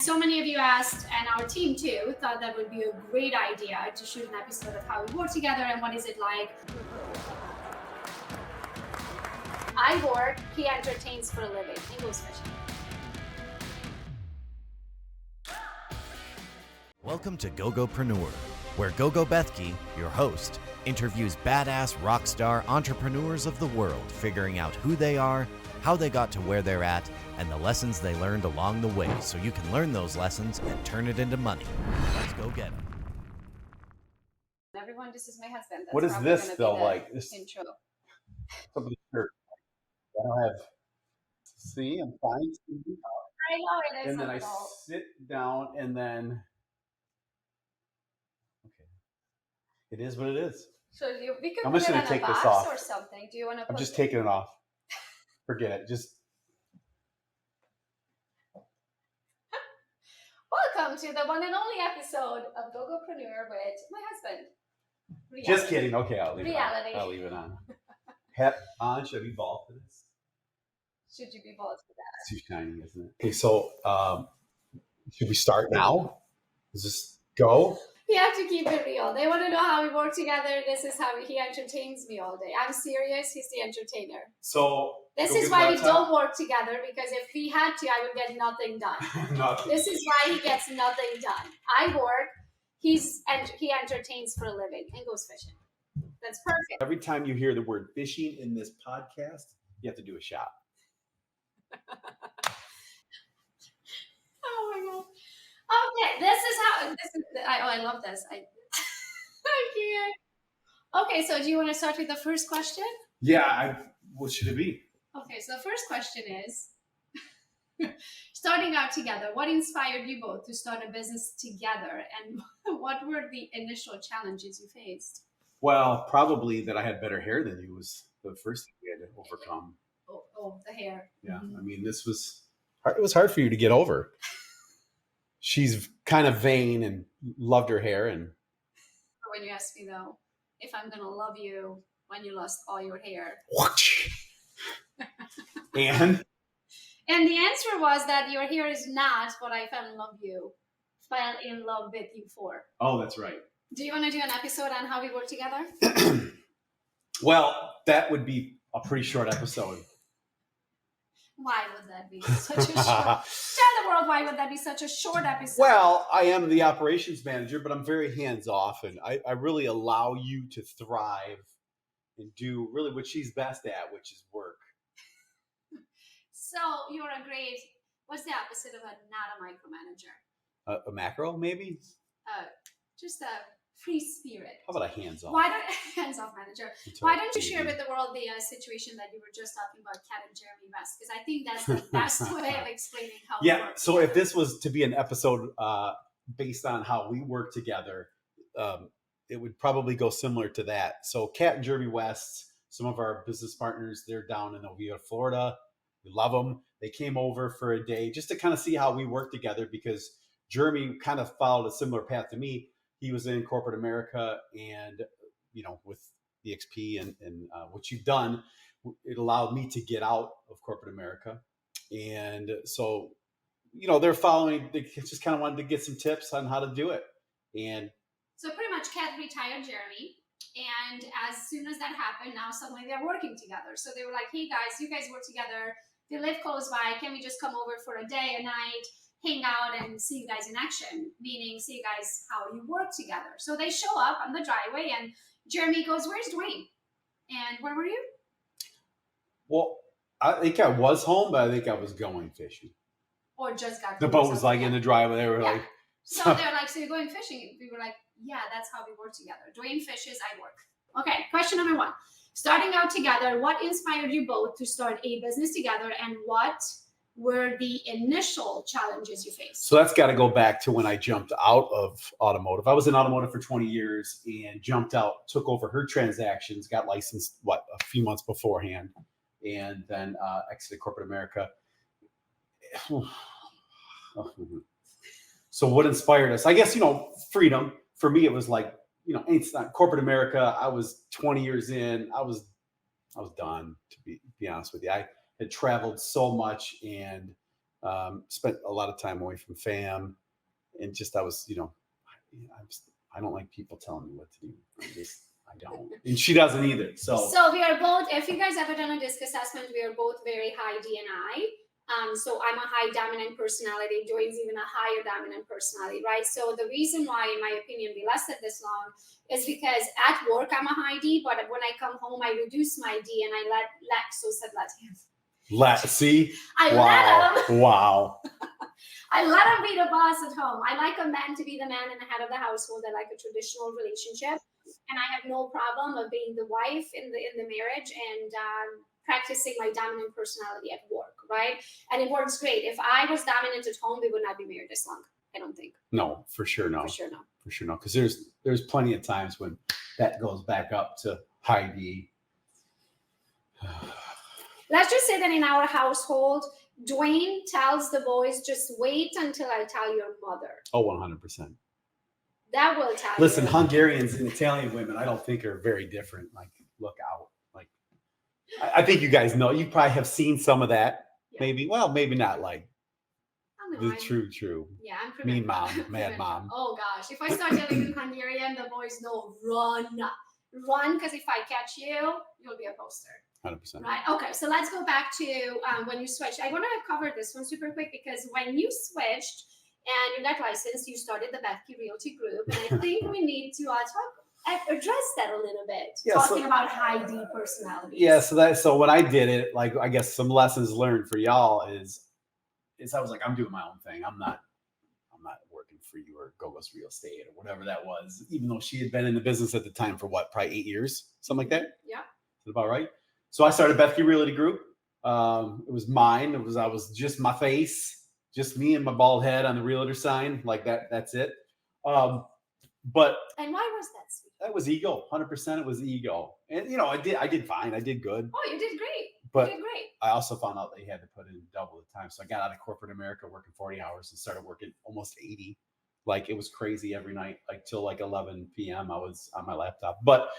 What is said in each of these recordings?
So many of you asked, and our team too, thought that would be a great idea to shoot an episode of how we work together and what is it like. I work, he entertains for a living. He goes fishing. Welcome to Gogopreneur, where Gogo Bethke, your host, interviews badass rock star entrepreneurs of the world, figuring out who they are, how they got to where they're at, and the lessons they learned along the way, so you can learn those lessons and turn it into money. Let's go get them. Everyone, this is my husband. That's what is this though? Like this intro. Somebody's shirt. I don't have. See, I'm fine. I know it is. And then I sit down, and then okay, it is what it is. So we could I'm put just it gonna on take a this box off or something. Do you want to? I'm just taking it off. Forget it. Just welcome to the one and only episode of Gogopreneur with my husband. Reality. Just kidding. Okay, I'll leave Reality. it on. I'll leave it on. Hat on. Should I be bald for this? Should you be bald for that? It's too shiny, isn't it? Okay, so should we start now? Does this go? We have to keep it real. They want to know how we work together. This is how he entertains me all day. I'm serious. He's the entertainer. So this is why we don't work together, because if we had to, I would get nothing done. Nothing. This is why he gets nothing done. I work. He entertains for a living and goes fishing. That's perfect. Every time you hear the word fishing in this podcast, you have to do a shot. Oh my god. Okay, this is how. I love this. I can't. Okay, so do you want to start with the first question? Yeah. What should it be? Okay, so the first question is, starting out together, what inspired you both to start a business together, and what were the initial challenges you faced? Well, probably that I had better hair than you was the first thing we had to overcome. Oh, the hair. Yeah, Mm-hmm. I mean, this was hard. It was hard for you to get over. She's kind of vain and loved her hair. And when you asked me though, if I'm gonna love you when you lost all your hair, and the answer was that your hair is not what I fell in love with you for. Oh, that's right. Do you want to do an episode on how we work together? Well, that would be a pretty short episode. Why would that be such a short? Tell the world, why would that be such a short episode? Well, I am the operations manager, but I'm very hands-off, and I really allow you to thrive and do really what she's best at, which is work. So you're a great, what's the opposite of not a micromanager? A macro, maybe? Just a free spirit. How about a hands-off? Hands-off manager. Why don't you share with the world the situation that you were just talking about, Kat and Jeremy West? Because I think that's the best way of explaining how we work so together. if this was to be an episode based on how we work together, it would probably go similar to that. So Kat and Jeremy West, some of our business partners, they're down in Oviedo, Florida. We love them. They came over for a day just to kind of see how we work together, because Jeremy kind of followed a similar path to me. He was in corporate America, and with the XP and what you've done, it allowed me to get out of corporate America. And so, they're following. They just kind of wanted to get some tips on how to do it. And so pretty much, Kat retired Jeremy, and as soon as that happened, now suddenly they're working together. So they were like, "Hey guys, you guys work together. They live close by. Can we just come over for a day, a night?" Hang out and see you guys in action, meaning see you guys how you work together. So they show up on the driveway, and Jeremy goes, "Where's Duane? And where were you?" Well, I think I was home, but I think I was going fishing. Or just got the boat was like in the driveway. They were like, so they're like, "So you're going fishing?" We were like, "Yeah, that's how we work together. Duane fishes, I work." Okay, question number 1. Starting out together, what inspired you both to start a business together, and what were the initial challenges you faced? So that's got to go back to when I jumped out of automotive. I was in automotive for 20 years and jumped out, took over her transactions, got licensed, a few months beforehand, and then exited corporate America. So what inspired us? I guess, freedom. For me, it was like, it's not corporate America. I was 20 years in. I was done, to be honest with you. I had traveled so much, and Spent a lot of time away from fam, and just I was, I don't like people telling me what to do. I don't, and she doesn't either. So we are both. If you guys ever done a DISC assessment, we are both very high DNI. So I'm a high dominant personality. Duane's even a higher dominant personality, right? So the reason why, in my opinion, we lasted this long is because at work I'm a high D, but when I come home I reduce my D and I let him. see, I wow, let him. Wow. I let him be the boss at home. I like a man to be the man and the head of the household. I like a traditional relationship, and I have no problem of being the wife in the marriage and practicing my dominant personality at work, right? And it works great. If I was dominant at home, we would not be married this long. I don't think. No, for sure, no. For sure, no. For sure, no. Because there's plenty of times when that goes back up to high D. Let's just say that in our household, Duane tells the boys, just wait until I tell your mother. Oh, 100%. That will tell you. Listen, Hungarians and Italian women, I don't think are very different. Like, look out. Like, I think you guys know. You probably have seen some of that. Yeah. Maybe. Well, maybe not like the true. Yeah, I'm pretty mean mom, mad mom. Oh, gosh. If I start yelling in Hungarian, the boys know, run. Run, because if I catch you, you'll be a poster. 100%. Right. Okay. So let's go back to when you switched. I want to cover this one super quick because when you switched and you got licensed, you started the Bethke Realty Group, and I think we need to address that a little bit. Yeah, talking about high D personalities. Yeah. So when I did it, like I guess some lessons learned for y'all is I was like, I'm doing my own thing. I'm not working for you or Gogo's Real Estate or whatever that was. Even though she had been in the business at the time for what, probably 8 years, something like that. Yeah. Is that about right? So I started Bethke Realty Group. It was mine. I was just my face, just me and my bald head on the realtor sign, like that. That's it. But and why was that, sweet? That was ego. 100%. It was ego. And I did fine. I did good. Oh, you did great. But you did great. I also found out that you had to put in double the time. So I got out of corporate America working 40 hours and started working almost 80. Like it was crazy every night, like till like 11 p.m. I was on my laptop. But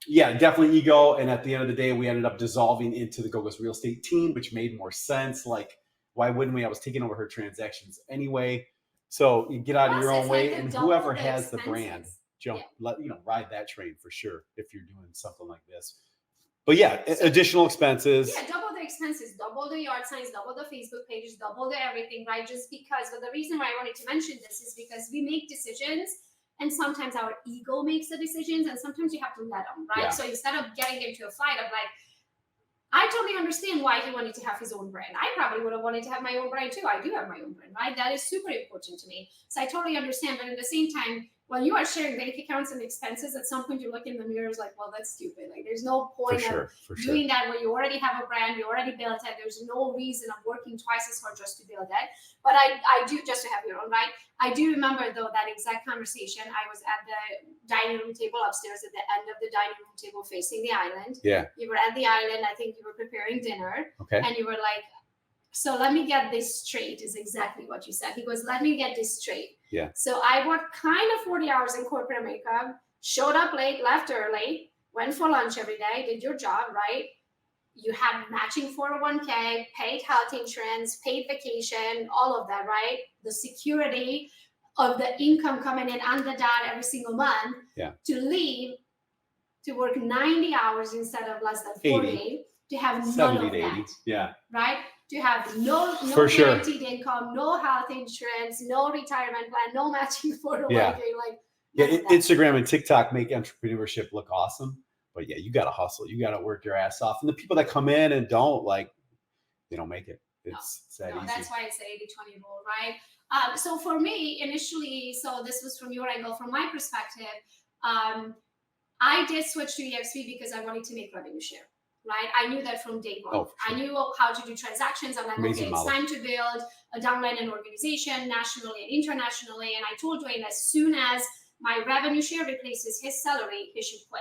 yeah, definitely ego. And at the end of the day, we ended up dissolving into the Gogo's Real Estate team, which made more sense. Like, why wouldn't we? I was taking over her transactions anyway. So you get out of your own way, and whoever has the brand, ride that train for sure if you're doing something like this. But yeah, additional expenses. Yeah, double the expenses, double the yard signs, double the Facebook pages, double the everything, right? Just because. But the reason why I wanted to mention this is because we make decisions. And sometimes our ego makes the decisions, and sometimes you have to let them, right? Yeah. So instead of getting into a fight of like, I totally understand why he wanted to have his own brand. I probably would have wanted to have my own brand too. I do have my own brand, right? That is super important to me. So I totally understand. But at the same time, when you are sharing bank accounts and expenses, at some point you look in the mirror, is like, well, that's stupid. Like, there's no point of doing that when you already have a brand, you already built it. There's no reason of working twice as hard just to build it. But I do, just to have your own, right? I do remember, though, that exact conversation. I was at the dining room table upstairs at the end of the dining room table facing the island. Yeah. You were at the island. I think you were preparing dinner. Okay. And you were like, so let me get this straight, is exactly what you said. He goes, let me get this straight. Yeah. So I worked kind of 40 hours in corporate America, showed up late, left early, went for lunch every day, did your job, right? You had matching 401k, paid health insurance, paid vacation, all of that, right? The security of the income coming in on the dot every single month. Yeah. To leave, to work 90 hours instead of less than 40, 80. To have none 70 of to 80. that. Yeah. Right? To have no guaranteed income, no health insurance, no retirement plan, no matching 401k. Yeah. Instagram and TikTok make entrepreneurship look awesome. But yeah, you got to hustle. You got to work your ass off. And the people that come in and don't, they don't make it. It's that easy. That's why it's the 80-20 rule, right? So for me, initially, so this was from your angle, from my perspective, I did switch to EXP because I wanted to make revenue share. Right, I knew that from day one. Oh, sure. I knew how to do transactions. I'm like, okay, it's time to build a downline and organization nationally and internationally. And I told Duane, as soon as my revenue share replaces his salary, he should quit.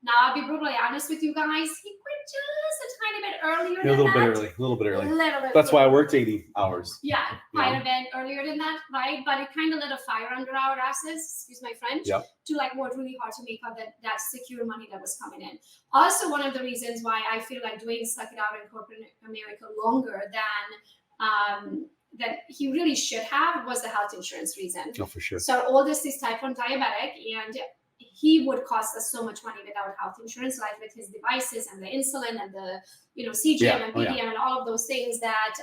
Now, I'll be brutally honest with you guys. He quit just a tiny bit earlier than that. A little bit early. That's why I worked 80 hours. Yeah, quite a bit earlier than that, right? But it kind of lit a fire under our asses, excuse my French, to work really hard to make up that secure money that was coming in. Also, one of the reasons why I feel like Duane stuck it out in corporate America longer than that he really should have was the health insurance reason. Oh, for sure. So our oldest is type 1 diabetic, and he would cost us so much money without health insurance, like with his devices and the insulin and the CGM and PDM and all of those things that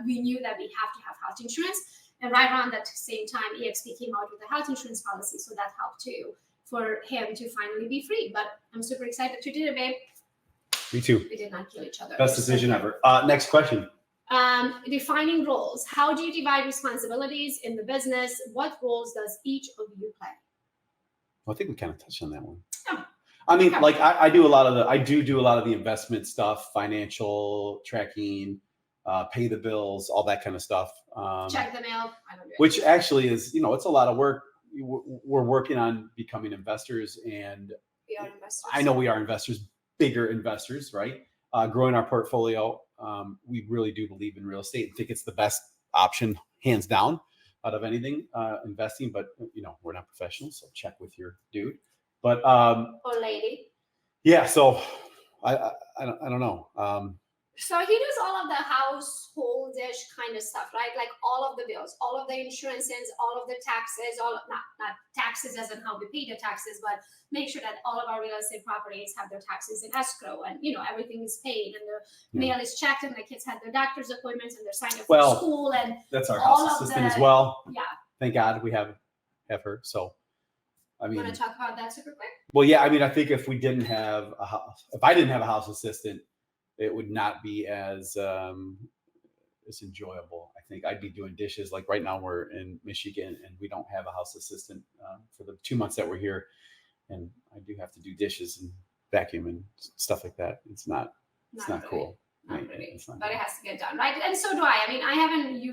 we knew that we have to have health insurance. And right around that same time, EXP came out with a health insurance policy, so that helped too for him to finally be free. But I'm super excited to do it, babe. Me too. We did not kill each other. Best decision ever. Next question. Defining roles. How do you divide responsibilities in the business? What roles does each of you play? Well, I think we kind of touched on that one. Oh. I mean, like I do a lot of the investment stuff, financial tracking, pay the bills, all that kind of stuff. Check the mail. I don't do it. Which actually is, it's a lot of work. We're working on becoming investors, and We are investors. I know we are investors, bigger investors, right? Growing our portfolio. We really do believe in real estate and think it's the best option, hands down, out of anything investing. But we're not professionals, so check with your dude. But or lady. yeah. So I don't know. So he does all of the householdish kind of stuff, right? Like all of the bills, all of the insurances, all of the taxes, not taxes as in how we pay the taxes, but make sure that all of our real estate properties have their taxes in escrow, and everything is paid, and the mail is checked, and the kids had their doctor's appointments, and they're signed up for school, and that's our all house of assistant the- as well. Yeah. Thank God we have her. So I mean, Want to talk about that super quick? well, yeah. I mean, I think if we didn't have a house, if I didn't have a house assistant, it would not be as enjoyable. I think I'd be doing dishes. Like right now we're in Michigan and we don't have a house assistant for the 2 months that we're here. And I do have to do dishes and vacuum and stuff like that. It's not really cool. Not really. It's not But good. it has to get done, right? And so do I. I mean, I haven't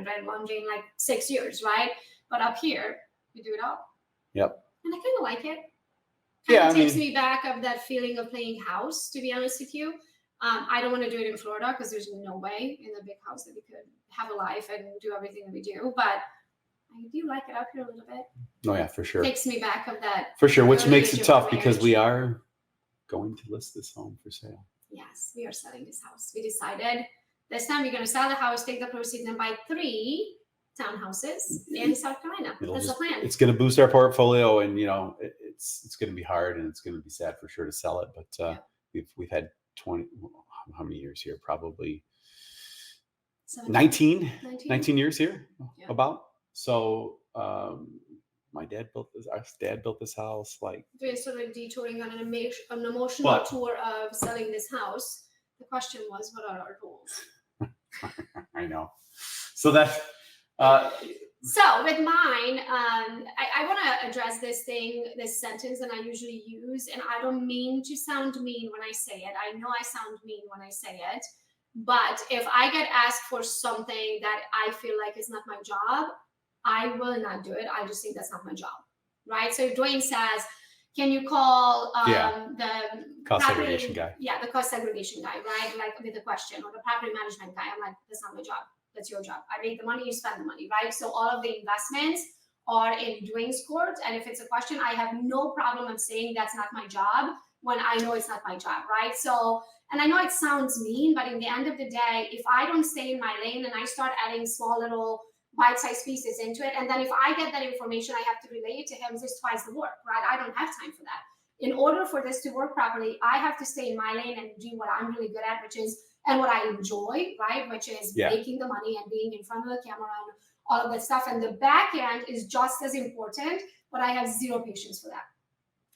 read laundry in like 6 years, right? But up here, we do it all. Yep. And I kind of like it. Yeah, Kind of takes me back of that feeling of playing house, to be honest with you. I don't want to do it in Florida because there's no way in the big house that we could have a life and do everything that we do. But I do like it up here a little bit. Oh yeah, for sure. Takes me back of that. For sure, which early makes age it of tough because marriage. we are going to list this home for sale. Yes, we are selling this house. We decided this time we're going to sell the house, take the proceeds, and buy 3 townhouses in South Carolina. That's the plan. It's going to boost our portfolio, and it's going to be hard and it's going to be sad for sure to sell it. But we've had 20. How many years here? Probably 19 years here, about. So my dad built this. Our dad built this house. Like We're sort of detouring on an emotional tour of selling this house. The question was, what are our goals? I know. So that's. So with mine, I want to address this sentence that I usually use, and I don't mean to sound mean when I say it. I know I sound mean when I say it, but if I get asked for something that I feel like is not my job, I will not do it. I just think that's not my job, right? So if Duane says, can you call the cost property, segregation guy? Yeah, the cost segregation guy, right? Like with a question, or the property management guy. I'm like, that's not my job. That's your job. I make the money, you spend the money, right? So all of the investments are in Duane's court. And if it's a question, I have no problem of saying that's not my job when I know it's not my job, right? So, and I know it sounds mean, but in the end of the day, if I don't stay in my lane and I start adding small little bite-sized pieces into it, and then if I get that information, I have to relay it to him, it's twice the work, right? I don't have time for that. In order for this to work properly, I have to stay in my lane and do what I'm really good at, which is and what I enjoy, right? Which is making the money and being in front of the camera and all of that stuff. And the back end is just as important, but I have zero patience for that.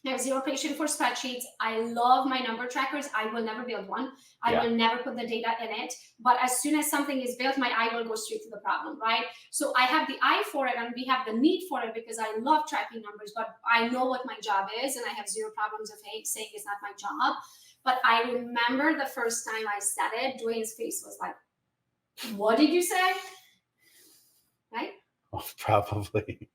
I have zero patience for spreadsheets. I love my number trackers. I will never build one. I will never put the data in it. But as soon as something is built, my eye will go straight to the problem, right? So I have the eye for it and we have the need for it because I love tracking numbers, but I know what my job is and I have zero problems of saying it's not my job. But I remember the first time I said it, Duane's face was like, what did you say? Right? Oh, probably.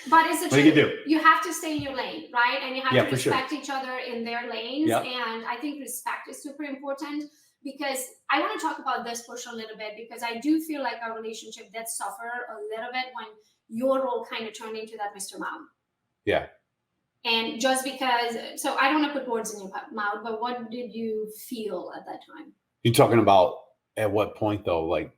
But it's the What do you truth. do? You have to stay in your lane, right? And you have to for respect each other in their lanes. Yep. And I think respect is super important because I want to talk about this push a little bit because I do feel like our relationship did suffer a little bit when your role kind of turned into that Mr. Mom. Yeah. And just because, I don't want to put words in your mouth, but what did you feel at that time? You're talking about At what point though? Like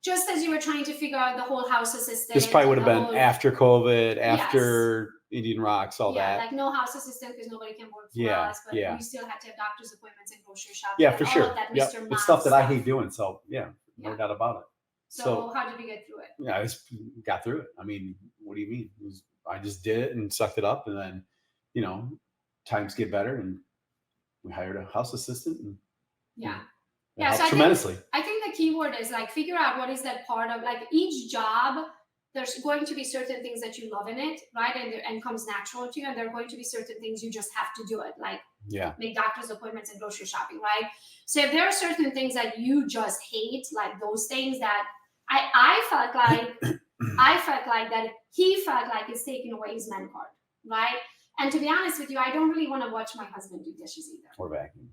just as you were trying to figure out the whole house assistant. this probably would have been whole, after COVID, Yes. after Indian Rocks, all yeah, that. like no house assistant because nobody can work for Yeah, us, but yeah. we still had to have doctor's appointments and grocery shopping. Yeah, and for all sure. of that Yeah, Mr. it's Mom stuff that I hate doing. So yeah, no Yeah. doubt about it. So how did we get through it? Yeah, I just got through it. I mean, what do you mean? I just did it and sucked it up, and then, you know, times get better, and we hired a house assistant, and Yeah. it Yeah, helped so tremendously. I think the key word is like figure out what is that part of like each job. There's going to be certain things that you love in it, right? And comes natural to you. And there are going to be certain things you just have to do it, like Yeah, make doctor's appointments and grocery shopping, right? So if there are certain things that you just hate, like those things that I felt like that he felt like it's taking away his man card, right? And to be honest with you, I don't really want to watch my husband do dishes either. or vacuum.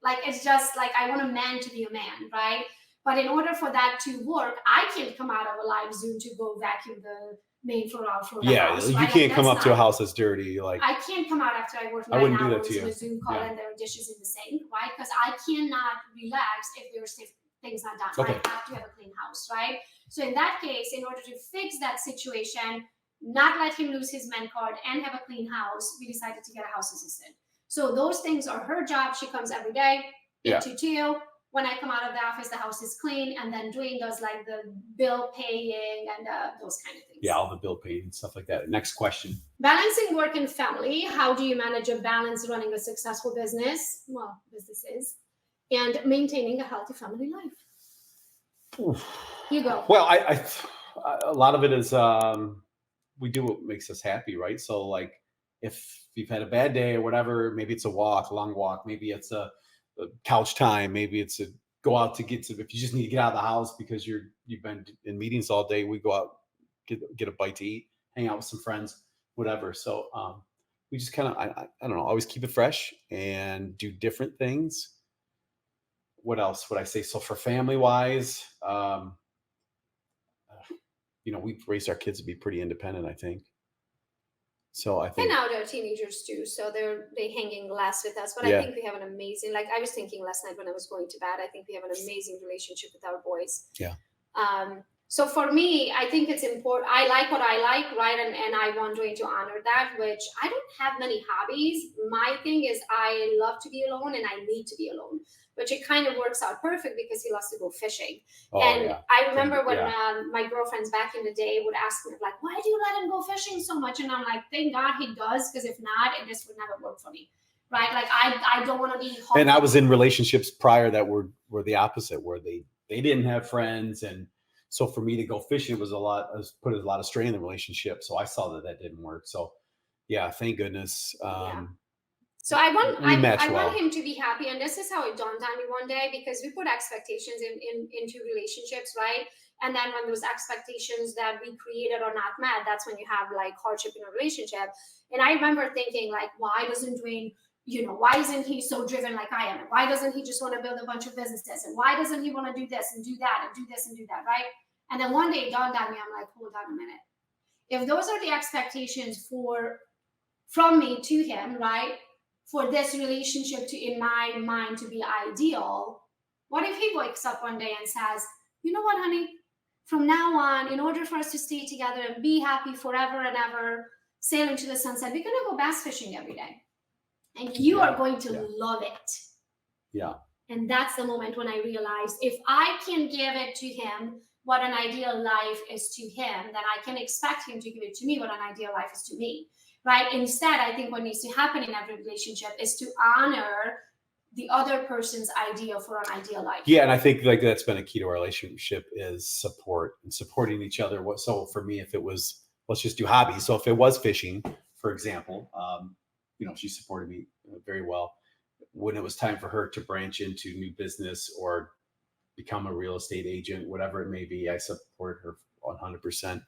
Like, it's just like, I want a man to be a man, right? But in order for that to work, I can't come out of a live Zoom to go vacuum the main floor out for the Yeah, house, you right? can't Like, come that's up to a not- house that's dirty. Like, I can't come out after I work I 9 wouldn't do that hours to in you. a Zoom call Yeah. and there are dishes in the sink, right? Because I cannot relax if there's things not done. Okay. I have to have a clean house, right? So in that case, in order to fix that situation, not let him lose his man card and have a clean house, we decided to get a house assistant. So those things are her job. She comes every day, 8 to 2. When I come out of the office, the house is clean, and then Duane does like the bill paying and those kind of things. yeah, all the bill paid and stuff like that. Next question. Balancing work and family. How do you manage a balance running a successful business? Well, businesses, and maintaining a healthy family life. Oof. You go. Well, I a lot of it is we do what makes us happy, right? So like if you've had a bad day or whatever, maybe it's a long walk, maybe it's a couch time, maybe it's a go out to get to, if you just need to get out of the house because you've been in meetings all day, we go out, get a bite to eat, hang out with some friends, whatever. So we just kind of I don't know, always keep it fresh and do different things. What else would I say? So for family wise, you know, we've raised our kids to be pretty independent, I think. So I think, And now they're teenagers too, so they hanging less with us. But Yeah. I think we have an amazing. Like I was thinking last night when I was going to bed, I think we have an amazing relationship with our boys. Yeah. So for me, I think it's important. I like what I like, right? And I want Duane to honor that, which I don't have many hobbies. My thing is I love to be alone and I need to be alone, which it kind of works out perfect because he loves to go fishing. And yeah. I remember when Yeah. my girlfriends back in the day would ask me like, why do you let him go fishing so much? And I'm like, thank God he does, because if not, it just would never work for me. Right? Like I don't want to be home. And I was in relationships prior that were the opposite, where they didn't have friends, and so for me to go fishing put a lot of strain in the relationship. So I saw that didn't work. So yeah, thank goodness. Yeah. So I want well. him to be happy, and this is how it dawned on me one day, because we put expectations into relationships, right? And then when those expectations that we created are not met, that's when you have like hardship in a relationship. And I remember thinking like, why doesn't Duane, why isn't he so driven like I am? And why doesn't he just want to build a bunch of businesses? And why doesn't he want to do this and do that and do this and do that, right? And then one day it dawned on me, I'm like, hold on a minute. If those are the expectations from me to him, right? For this relationship to, in my mind, to be ideal, what if he wakes up one day and says, you know what, honey, from now on, in order for us to stay together and be happy forever and ever, sailing to the sunset, we're going to go bass fishing every day. And you are going to love it. Yeah. And that's the moment when I realized if I can give it to him, what an ideal life is to him, then I can expect him to give it to me, what an ideal life is to me. Right? Instead, I think what needs to happen in every relationship is to honor the other person's idea for an ideal life. Yeah, and I think like that's been a key to our relationship is support and supporting each other. So for me, if it was, let's just do hobbies. So if it was fishing, for example, she supported me very well. When it was time for her to branch into new business or become a real estate agent, whatever it may be, I supported her 100%.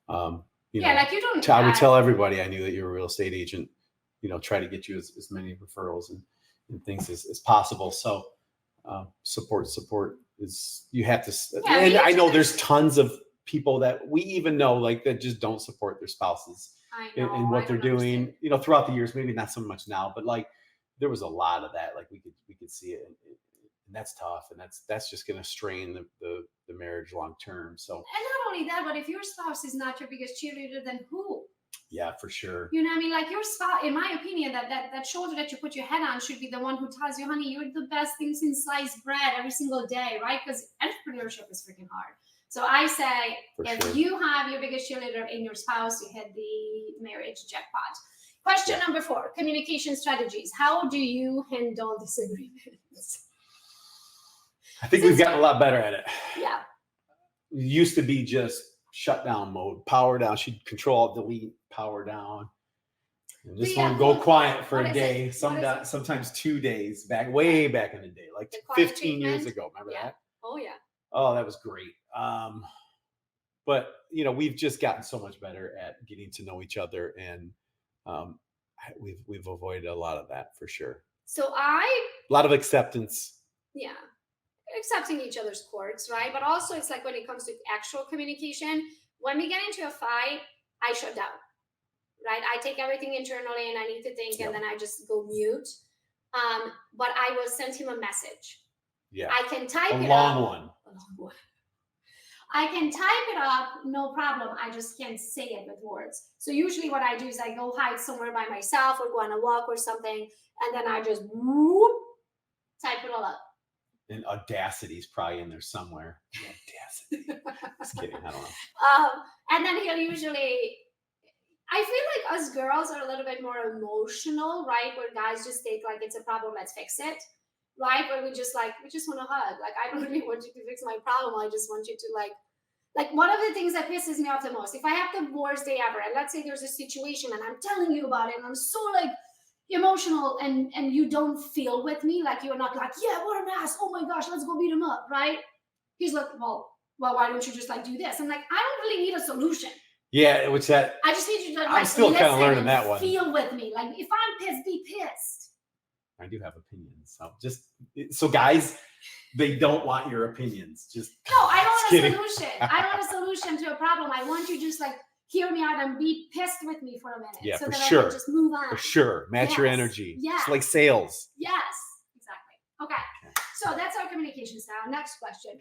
Like you don't. I would tell everybody I knew that you're a real estate agent, try to get you as many referrals and things as possible. So support is, you have to, and I know there's tons of people that we even know like that just don't support their spouses in what they're doing, throughout the years, maybe not so much now, but like there was a lot of that. Like we could see it And that's tough. And that's just going to strain the marriage long term. So, and not only that, but if your spouse is not your biggest cheerleader, then who? yeah, for sure. You know what I mean? Like your spouse, in my opinion, that shoulder that you put your head on should be the one who tells you, honey, you're the best thing since sliced bread every single day, right? Because entrepreneurship is freaking hard. So I say, if you have your biggest cheerleader in your spouse, you hit the marriage jackpot. Question number 4, communication strategies. How do you handle disagreements? I think we've gotten a lot better at it. Yeah. It used to be just shutdown mode, power down. She'd control, delete, power down. And this one go quiet for a day, sometimes 2 days, way back in the day, like 15 years ago. Remember that? Oh, yeah. Oh, that was great. But, you know, we've just gotten so much better at getting to know each other. And we've avoided a lot of that for sure. So a lot of acceptance. Yeah. Accepting each other's quirks, right? But also it's like when it comes to actual communication, when we get into a fight, I shut down, right? I take everything internally and I need to think, and then I just go mute. But I will send him a message. Yeah. I can type a it long up. one. A long one. I can type it up, no problem. I just can't say it with words. So usually what I do is I go hide somewhere by myself or go on a walk or something, and then I just whoop, type it all up. And Audacity's probably in there somewhere. Audacity. Just kidding. I don't know. And then he'll usually, I feel like us girls are a little bit more emotional, right? Where guys just take like, it's a problem, let's fix it. Right? Where we just want to hug. Like, I don't really want you to fix my problem. I just want you to like one of the things that pisses me off the most, if I have the worst day ever, and let's say there's a situation and I'm telling you about it and I'm so like emotional and you don't feel with me, like you're not like, yeah, what an ass, oh my gosh, let's go beat him up, right? He's like, well, why don't you just like do this? I'm like, I don't really need a solution. Yeah, which that I just need you to like, I'm still kind of learning that one. Feel with me. Like if I'm pissed, be pissed. I do have opinions. So guys, they don't want your opinions. Just no, I don't want a solution. I don't want a solution to a problem. I want you just like hear me out and be pissed with me for a minute. Yeah, so for that sure. I can just move on. For sure. Match your energy. Yes. It's like sales. Yes, exactly. Okay. So that's our communication style. Next question.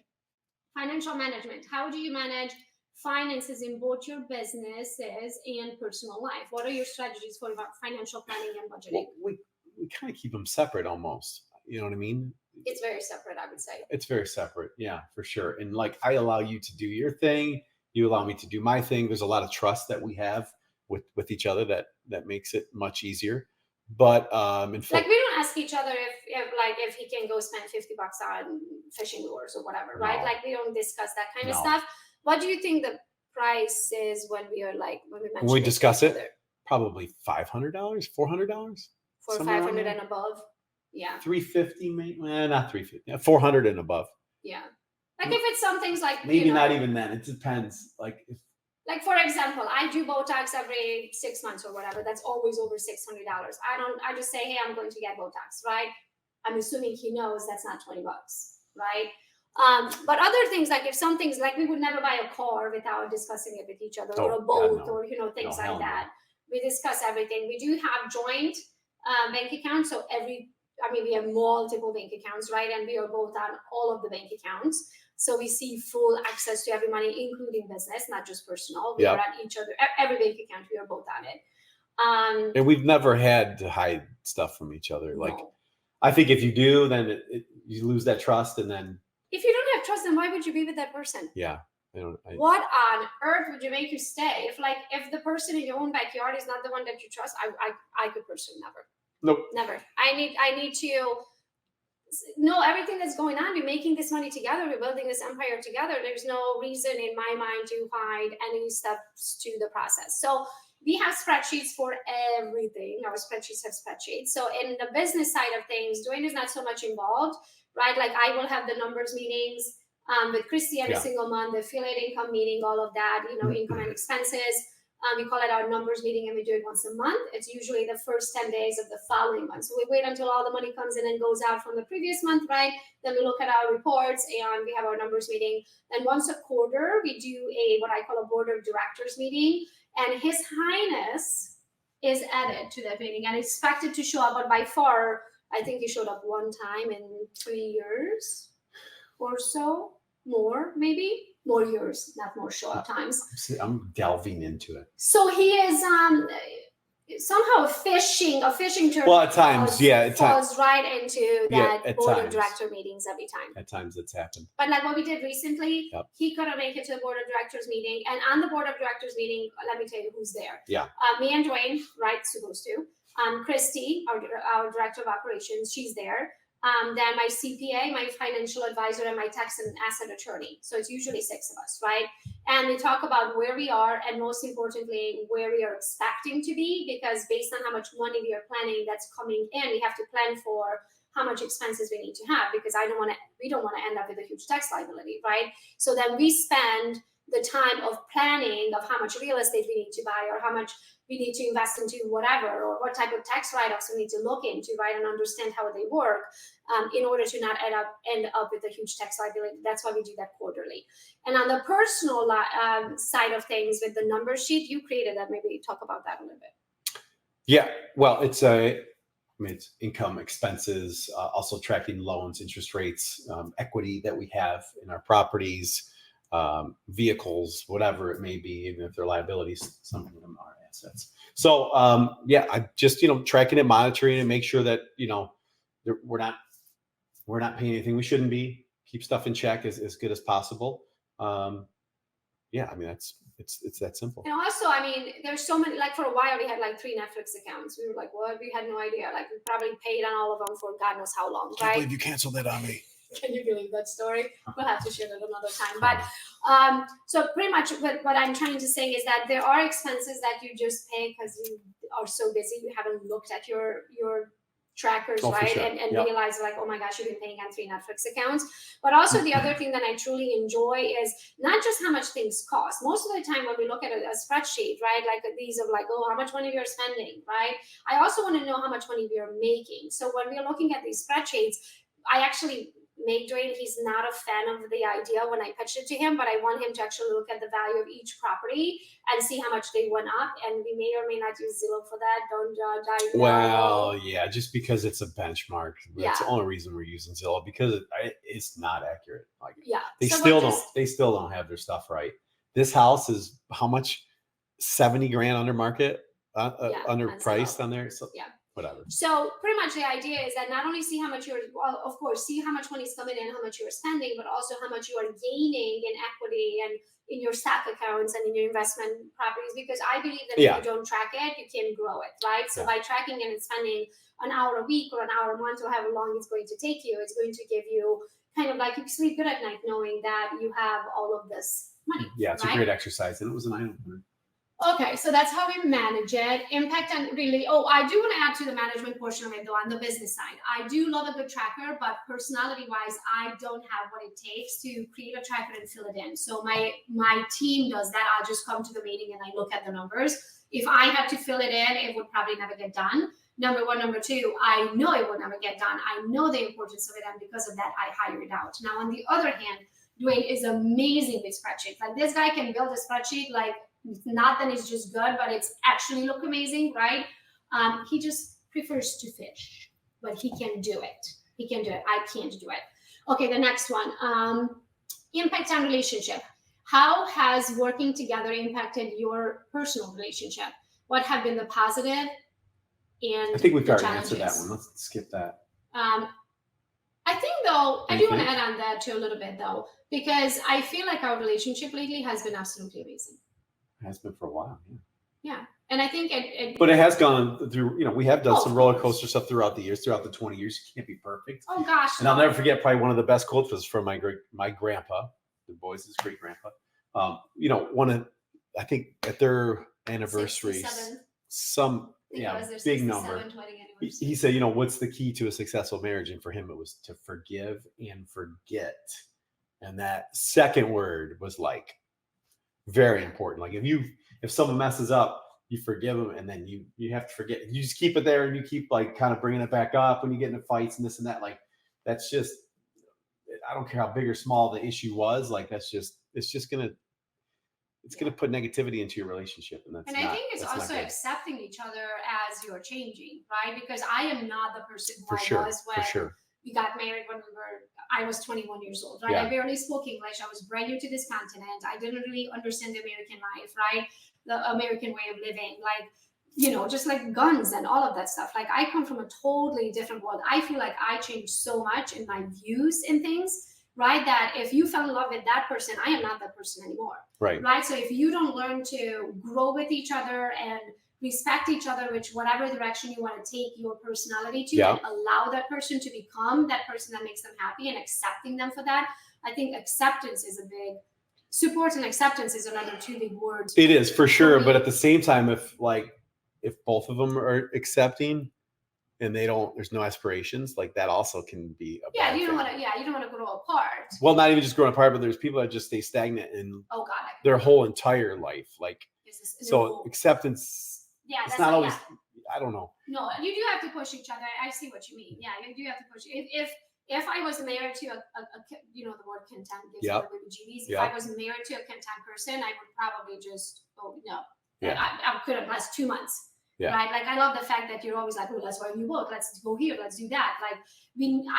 Financial management. How do you manage finances in both your businesses and personal life? What are your strategies for financial planning and budgeting? Well, we kind of keep them separate almost. You know what I mean? It's very separate, I would say. It's very separate. Yeah, for sure. And like, I allow you to do your thing. You allow me to do my thing. There's a lot of trust that we have with each other that makes it much easier. But in fact, like we don't ask each other if he can go spend $50 on fishing lures or whatever, right? Like we don't discuss that kind of stuff. What do you think the price is when we discuss it? Probably $500, $400. For 500 and above. Yeah. 350, maybe. Not 350. 400 and above. Yeah. Like if it's some things like maybe not even then. It depends. Like for example, I do Botox every 6 months or whatever. That's always over $600. I just say, hey, I'm going to get Botox, right? I'm assuming he knows that's not $20, right? But other things, like if some things, like we would never buy a car without discussing it with each other, or a boat, or things like that. We discuss everything. We do have joint bank accounts, so we have multiple bank accounts, right? And we are both on all of the bank accounts, so we see full access to every money, including business, not just personal. We are on each other, every bank account. We are both on it. And we've never had to hide stuff from each other. Like, I think if you do, then you lose that trust, and then if you don't have trust, then why would you be with that person? Yeah. What on earth would you make you stay? If the person in your own backyard is not the one that you trust, I could personally never. Nope. Never. I need to know everything that's going on. We're making this money together. We're building this empire together. There's no reason in my mind to hide any steps to the process. So we have spreadsheets for everything. Our spreadsheets have spreadsheets. So in the business side of things, Duane is not so much involved, right? Like I will have the numbers meetings with Christy every single month, the affiliate income meeting, all of that, income and expenses. We call it our numbers meeting, and we do it once a month. It's usually the first 10 days of the following month. So we wait until all the money comes in and goes out from the previous month, right? Then we look at our reports and we have our numbers meeting. Then once a quarter, we do what I call a board of directors meeting. And His Highness is added to that meeting and expected to show up. But by far, I think he showed up one time in 3 years or so, more maybe. More years, not more show up times. I'm delving into it. So he is somehow a fishing term. Well, at times, falls right into that board of times. director meetings every time. At times it's happened. But like what we did recently, Yep. he couldn't make it to the board of directors meeting. And on the board of directors meeting, let me tell you who's there. Yeah. Me and Duane, right, supposed to. Christy, our director of operations, she's there. Then my CPA, my financial advisor, and my tax and asset attorney. So it's usually 6 of us, right? And we talk about where we are, and most importantly, where we are expecting to be, because based on how much money we are planning that's coming in, we have to plan for how much expenses we need to have, because we don't want to end up with a huge tax liability, right? So then we spend the time of planning of how much real estate we need to buy, or how much we need to invest into whatever, or what type of tax write-offs we need to look into, right, and understand how they work, in order to not end up with a huge tax liability. That's why we do that quarterly. And on the personal side of things, with the number sheet, you created that. Maybe talk about that a little bit. Yeah, well, it's income, expenses, also tracking loans, interest rates, equity that we have in our properties, vehicles, whatever it may be, even if they're liabilities, some of them are assets. So I just, tracking it, monitoring it, make sure that, we're not paying anything we shouldn't be, keep stuff in check as good as possible. It's that simple. And also, there's so many, like for a while we had like 3 Netflix accounts. We were like, what? We had no idea. Like we probably paid on all of them for God knows how long, right? I can't believe you canceled that on me. Can you believe that story? We'll have to share that another time. But so pretty much what I'm trying to say is that there are expenses that you just pay because you are so busy. You haven't looked at your trackers, right? Sure. And realize like, oh my gosh, you've been paying on 3 Netflix accounts. But also the other thing that I truly enjoy is not just how much things cost. Most of the time when we look at a spreadsheet, right, like these of like, oh, how much money we are spending, right? I also want to know how much money we are making. So when we're looking at these spreadsheets, I actually make Duane, he's not a fan of the idea when I pitched it to him, but I want him to actually look at the value of each property and see how much they went up. And we may or may not use Zillow for that. Don't dive in. Well, yeah, just because it's a benchmark. That's the only reason we're using Zillow, because it's not accurate. Like, they still don't have their stuff right. This house is how much? 70 grand under market, underpriced on there. So whatever. So pretty much the idea is that not only see how much see how much money is coming in, how much you're spending, but also how much you are gaining in equity and in your stock accounts and in your investment properties. Because I believe that if you don't track it, you can't grow it, right? So by tracking it and spending an hour a week or an hour a month or however long it's going to take you, it's going to give you kind of like you sleep good at night knowing that you have all of this money. Yeah, it's a great exercise, and it was an eye-opener. Okay, so that's how we manage it. Impact on really, I do want to add to the management portion of it though, on the business side. I do love a good tracker, but personality-wise, I don't have what it takes to create a tracker and fill it in. So my team does that. I'll just come to the meeting and I look at the numbers. If I had to fill it in, it would probably never get done. Number one. Number two, I know it would never get done. I know the importance of it, and because of that, I hire it out. Now, on the other hand, Duane is amazing with spreadsheets. Like this guy can build a spreadsheet like, not that it's just good, but it's actually look amazing, right? He just prefers to fish, but he can do it. He can do it. I can't do it. Okay, the next one. Impact on relationship. How has working together impacted your personal relationship? What have been the positive and I think we've already answered that one. Let's skip that. I think though, I do want to add on that too a little bit though, because I feel like our relationship lately has been absolutely amazing. Has been for a while, yeah. And I think but it has gone through, we have done some roller coaster stuff throughout the years, throughout the 20 years. You can't be perfect. Oh gosh. And I'll never forget, probably one of the best quotes was from my grandpa, the boys' great grandpa. I think at their anniversary, some big number. He said, what's the key to a successful marriage? And for him, it was to forgive and forget. And that second word was like very important. Like if someone messes up, you forgive them, and then you have to forget. You just keep it there, and you keep like kind of bringing it back up when you get into fights and this and that. Like that's just, I don't care how big or small the issue was. Like it's just gonna it's going to put negativity into your relationship, and that's. And I think it's also accepting each other as you're changing, right? Because I am not the person who I was when we got married when I was 21 years old, right? I barely spoke English. I was brand new to this continent. I didn't really understand the American life, right? The American way of living, like, you know, just like guns and all of that stuff. Like, I come from a totally different world. I feel like I changed so much in my views in things, right? That if you fell in love with that person, I am not that person anymore. Right. Right. So if you don't learn to grow with each other and respect each other, which whatever direction you want to take your personality to, and allow that person to become that person that makes them happy and accepting them for that, I think acceptance is a big support, and acceptance is another two big words. It is for sure. But at the same time, if both of them are accepting, and there's no aspirations, like that also can be a bad you don't thing. want to grow apart. Well, not even just growing apart, but there's people that just stay stagnant in their whole entire life. Like, so acceptance, it's not always, I don't know. No, you do have to push each other. I see what you mean. Yeah, you do have to push. If I was married to a you know, the word content gives me the GBs. If I was married to a content person, I would probably just, I could have last 2 months. Yeah. Right. Like, I love the fact that you're always like, oh, let's new work. Let's go here. Let's do that. Like,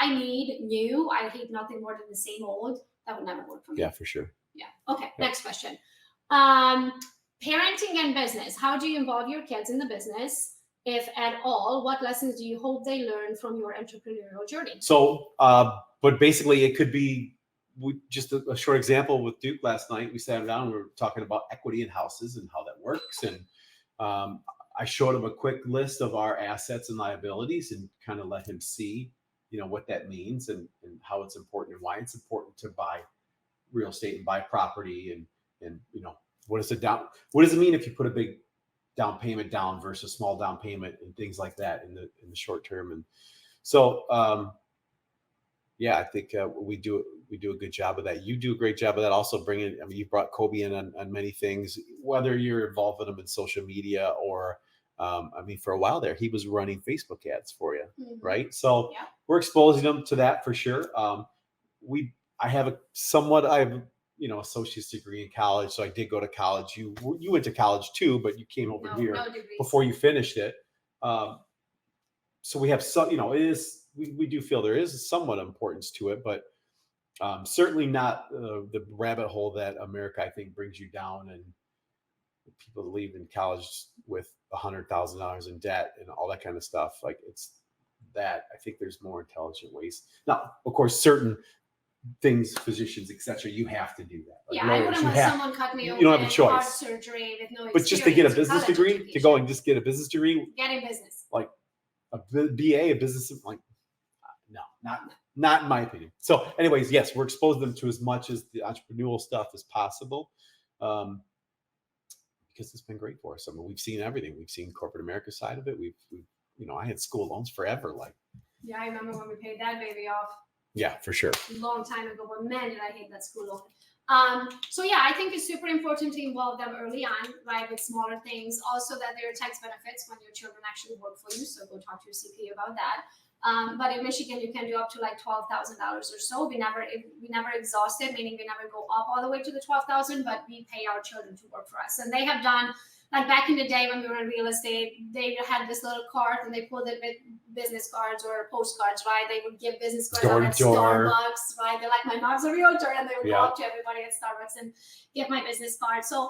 I need new. I hate nothing more than the same old. That would never work for me. Yeah, for sure. Yeah. Okay. Yeah. Next question. Parenting and business. How do you involve your kids in the business, if at all? What lessons do you hope they learn from your entrepreneurial journey? So, but basically it could be just a short example with Duke last night. We sat down and we were talking about equity in houses and how that works. And, I showed him a quick list of our assets and liabilities and kind of let him see, you know, what that means and how it's important and why it's important to buy real estate and buy property and you know, what does it mean if you put a big down payment down versus small down payment and things like that in the short term. And so I think we do a good job of that. You do a great job of that. Also bringing, I mean, you brought Kobe in on many things, whether you're involved with him in social media or I mean, for a while there, he was running Facebook ads for you, right? So we're exposing them to that for sure. I have associate's degree in college, so I did go to college. You went to college too, but you came over here before you finished it. So we have some, you know, we do feel there is somewhat importance to it, but certainly not the rabbit hole that America, I think, brings you down, and people leave in college with $100,000 in debt and all that kind of stuff. Like, it's that I think there's more intelligent ways. Now, of course, certain things, physicians, etc., you have to do that. Like I wouldn't want someone cut me open. You don't have a choice. Heart surgery with no experience. But just to get a business degree, education. To go and just get a business degree, getting business, like a BA, a business, like no, not in my opinion. So, anyways, yes, we're exposing them to as much as the entrepreneurial stuff as possible. Because it's been great for us. I mean, we've seen everything. We've seen corporate America side of it. We've you know, I had school loans forever. Like, I remember when we paid that baby off. Yeah, for sure. A long time ago, but man, did I hate that school loan. So I think it's super important to involve them early on, right, with smaller things. Also, that there are tax benefits when your children actually work for you. So go talk to your CPA about that. But in Michigan, you can do up to like $12,000 or so. We never exhausted, meaning we never go up all the way to the 12,000, but we pay our children to work for us. And they have done, like back in the day when we were in real estate, they had this little card and they pulled it with business cards or postcards, right? They would give business cards out at Starbucks, right? They're like, my mom's a realtor, and they would go up to everybody at Starbucks and get my business card. So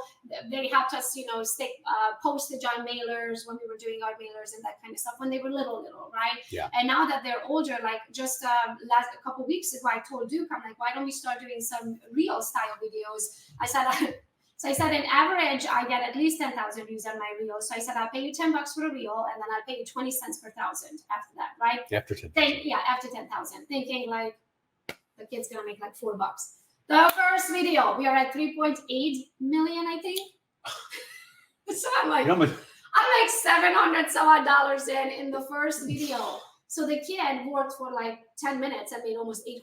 they helped us, you know, stick postage on mailers when we were doing our mailers and that kind of stuff when they were little, right? Yeah. And now that they're older, like just a couple of weeks ago, I told Duke, I'm like, why don't we start doing some reel style videos? I said, in average, I get at least 10,000 views on my reel. So I said, I'll pay you $10 for a reel, and then I'll pay you 20 cents per thousand after that, right? After 10,000. After 10,000. Thinking like the kid's gonna make like $4. The first video, we are at 3.8 million, I think. So I'm like 700 some odd dollars in the first video. So the kid worked for like 10 minutes and made almost $800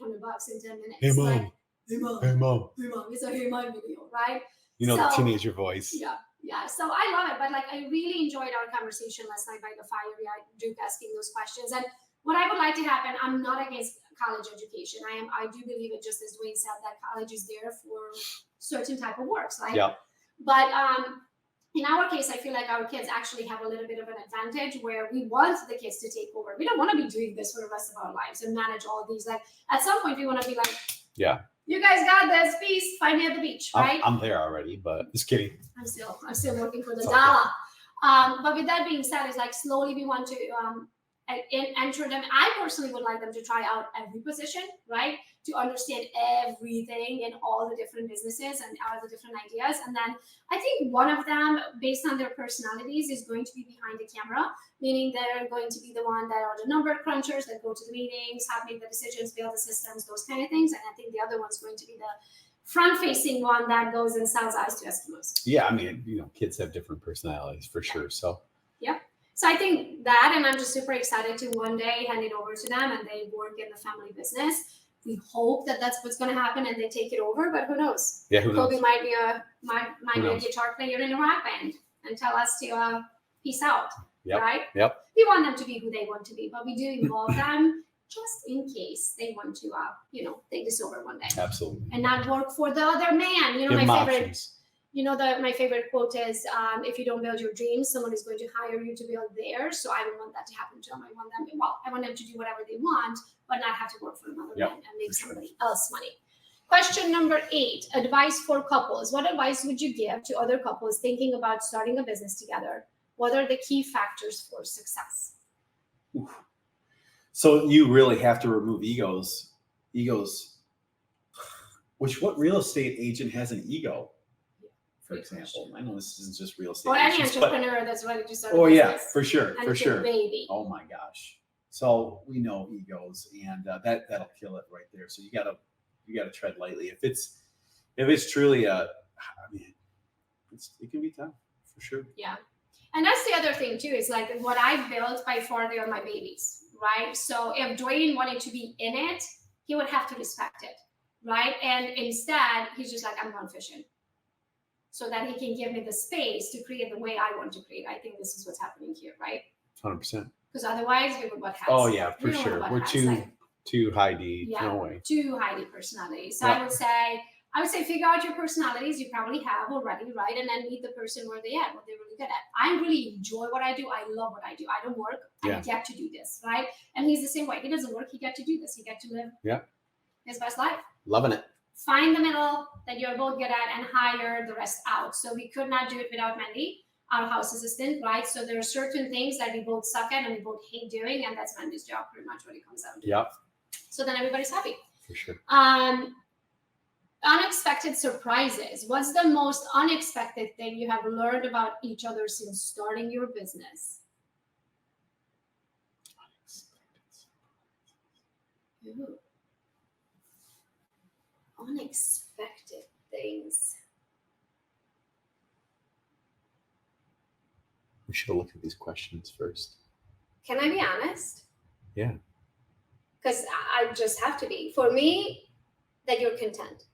in 10 minutes. Hey mom. Like, hey mom. Hey mom. Hey mom. It's a hey mom video, right? You know, the teenager voice. Yeah. So I love it. But like, I really enjoyed our conversation last night by the fire. Duke asking those questions. And what I would like to happen, I'm not against college education. I do believe it, just as Duane said, that college is there for certain type of works, right? Yeah. But in our case, I feel like our kids actually have a little bit of an advantage where we want the kids to take over. We don't want to be doing this for the rest of our lives and manage all these. Like at some point, we want to be like, Yeah. You guys got this. Peace. Find me at the beach, right? I'm there already, but just kidding. I'm still looking for the It's dollar. But with that being said, it's like slowly we want to enter them. I personally would like them to try out every position, right? To understand everything in all the different businesses and all the different ideas. And then I think one of them, based on their personalities, is going to be behind the camera, meaning they're going to be the one that are the number crunchers that go to the meetings, help make the decisions, build the systems, those kind of things. And I think the other one's going to be the front-facing one that goes and sells ice to Eskimos. Yeah, I mean, kids have different personalities for sure. So. Yep. So I think that, and I'm just super excited to one day hand it over to them and they work in the family business. We hope that that's what's going to happen and they take it over, but who knows? Yeah, who knows? Kobe might be a guitar player in a rock band and tell us to peace out, right? Yep. We want them to be who they want to be, but we do involve them just in case they want to, take this over one day. Absolutely. And not work for the other man. Give them options. My favorite quote is, if you don't build your dreams, someone is going to hire you to build theirs. So I don't want that to happen to them. I want them to do whatever they want, but not have to work for another man and make somebody else money. Question number 8, advice for couples. What advice would you give to other couples thinking about starting a business together? What are the key factors for success? Oof. So you really have to remove egos. What real estate agent has an ego? For example, I know this isn't just real estate. Or any entrepreneur that's ready to start. Oh yeah, for sure, and for sure. Baby. Oh my gosh. So we know egos, and that'll kill it right there. So you gotta tread lightly. If it's truly it can be tough for sure. Yeah, and that's the other thing too. Is like what I've built by far, they are my babies, right? So if Duane wanted to be in it, he would have to respect it, right? And instead, he's just like, I'm going fishing. So that he can give me the space to create the way I want to create. I think this is what's happening here, right? 100%. Because otherwise, we would butt heads. Oh yeah, for sure. We're too high D. Yeah, no way. Too high D personalities. So I would say figure out your personalities. You probably have already, right? And then meet the person where they at, what they're really good at. I really enjoy what I do. I love what I do. I don't work. I get to do this, right? And he's the same way. He doesn't work. He get to do this. He get to live his best life. Loving it. Find the middle that you're both good at and hire the rest out. So we could not do it without Mandy, our house assistant, right? So there are certain things that we both suck at and we both hate doing, and that's Mandy's job pretty much when it comes out to. Yep. So then everybody's happy. For sure. Unexpected surprises. What's the most unexpected thing you have learned about each other since starting your business? Ooh. Unexpected things. We should have looked at these questions first. Can I be honest? Yeah. Because I just have to be. For me, that you're content.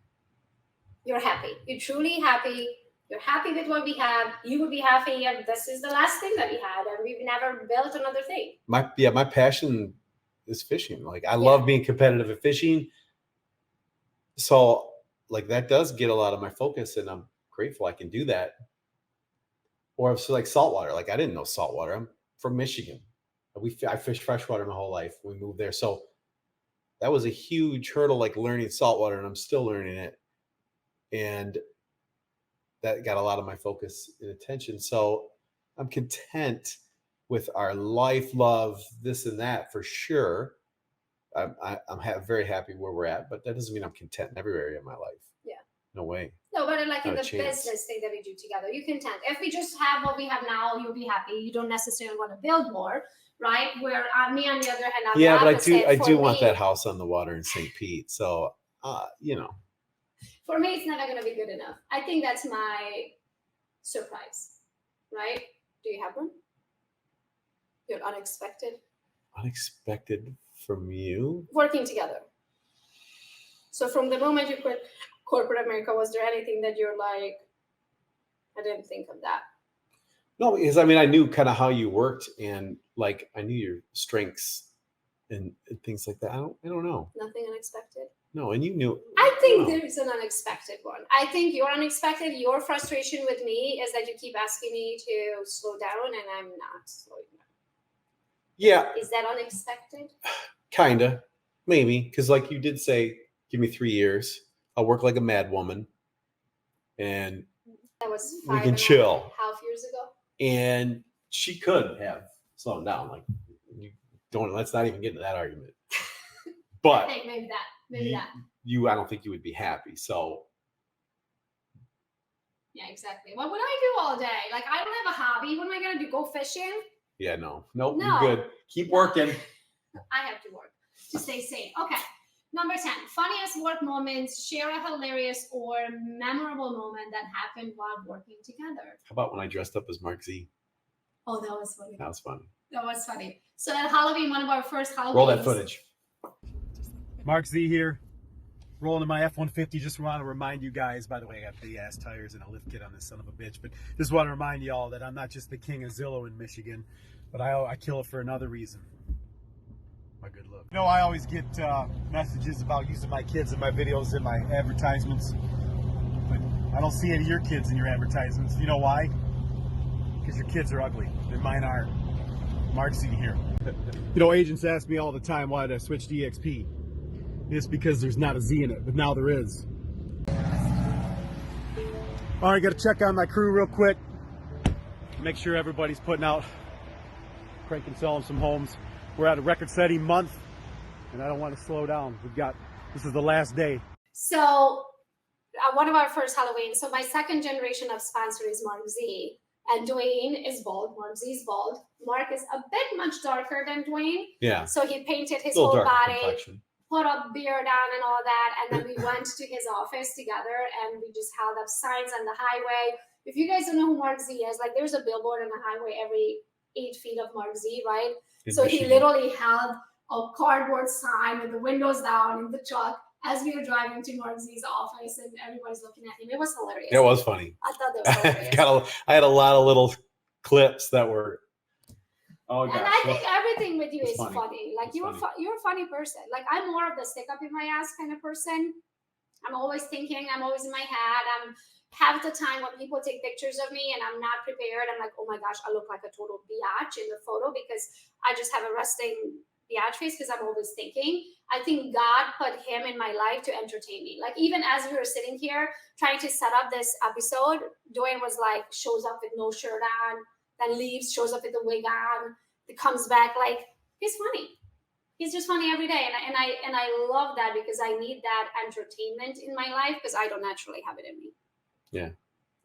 You're happy. You're truly happy. You're happy with what we have. You would be happy if this is the last thing that we had and we've never built another thing. My passion is fishing. Like I love being competitive at fishing. So like that does get a lot of my focus and I'm grateful I can do that. Or if like saltwater, like I didn't know saltwater. I'm from Michigan. I fished freshwater my whole life. We moved there. So that was a huge hurdle, like learning saltwater, and I'm still learning it. And that got a lot of my focus and attention. So I'm content with our life, love, this and that for sure. I'm very happy where we're at, but that doesn't mean I'm content in every area of my life. Yeah. No way. No, but like in Not the a chance. business thing that we do together, you're content. If we just have what we have now, you'll be happy. You don't necessarily want to build more, right? Where me on the other hand, I'm Yeah, the but opposite. I do For want me- that house on the water in St. Pete. So, For me, it's never going to be good enough. I think that's my surprise, right? Do you have one? You're unexpected. unexpected from you. Working together. So from the moment you quit corporate America, was there anything that you're like, I didn't think of that? No, because I mean, I knew kind of how you worked and like I knew your strengths and things like that. I don't know. Nothing unexpected. No, and you knew. I think there's an unexpected one. I think your frustration with me is that you keep asking me to slow down and I'm not slowing down. Yeah. Is that unexpected? Kinda, maybe, because like you did say, give me 3 years. I'll work like a mad woman, and That was we 5 can and chill. a half years ago. And she could have slowed down. Like, you don't. Let's not even get into that argument. But I think maybe that. I don't think you would be happy. So yeah, exactly. What would I do all day? Like, I don't have a hobby. What am I gonna do? Go fishing? yeah, nope, No. you're good. Keep working. I have to work to stay sane. Okay. Number 10, funniest work moments. Share a hilarious or memorable moment that happened while working together. How about when I dressed up as Mark Z? Oh, that was funny. That was funny. That was funny. So at Halloween, one of our first Halloween. Roll that footage. Mark Z here, rolling in my F-150. Just want to remind you guys, by the way, I got big ass tires and a lift kit on this son of a bitch, but just want to remind y'all that I'm not just the king of Zillow in Michigan, but I kill it for another reason. My good look. You know, I always get messages about using my kids in my videos and my advertisements, but I don't see any of your kids in your advertisements. You know why? Because your kids are ugly and mine aren't. Mark Z here. You know, agents ask me all the time why did I switch to EXP. It's because there's not a Z in it, but now there is. All right, got to check on my crew real quick. Make sure everybody's putting out, cranking, selling some homes. We're at a record-setting month, and I don't want to slow down. This is the last day. So one of our first Halloween. So my second generation of sponsor is Mark Z. And Duane is bald. Mark Z is bald. Mark is a bit much darker than Duane. Yeah. So he painted his Little whole darker body, complexion. put a beard on and all that. And then we went to his office together and we just held up signs on the highway. If you guys don't know who Mark Z is, like there's a billboard on the highway every 8 feet of Mark Z, right? So he literally held a cardboard sign with the windows down in the truck as we were driving to Mark Z's office and everybody's looking at him. It was hilarious. It was funny. I thought that was hilarious. I had a lot of little clips that were. Oh gosh. And I think everything with you is funny. funny. Like you're a funny person. Like I'm more of the stick up in my ass kind of person. I'm always thinking. I'm always in my head. I'm half the time when people take pictures of me and I'm not prepared. I'm like, oh my gosh, I look like a total biatch in the photo because I just have a resting biatch face because I'm always thinking. I think God put him in my life to entertain me. Like even as we were sitting here trying to set up this episode, Duane was like, shows up with no shirt on, then leaves, shows up with a wig on, it comes back. Like he's funny. He's just funny every day. And I love that because I need that entertainment in my life because I don't naturally have it in me. Yeah.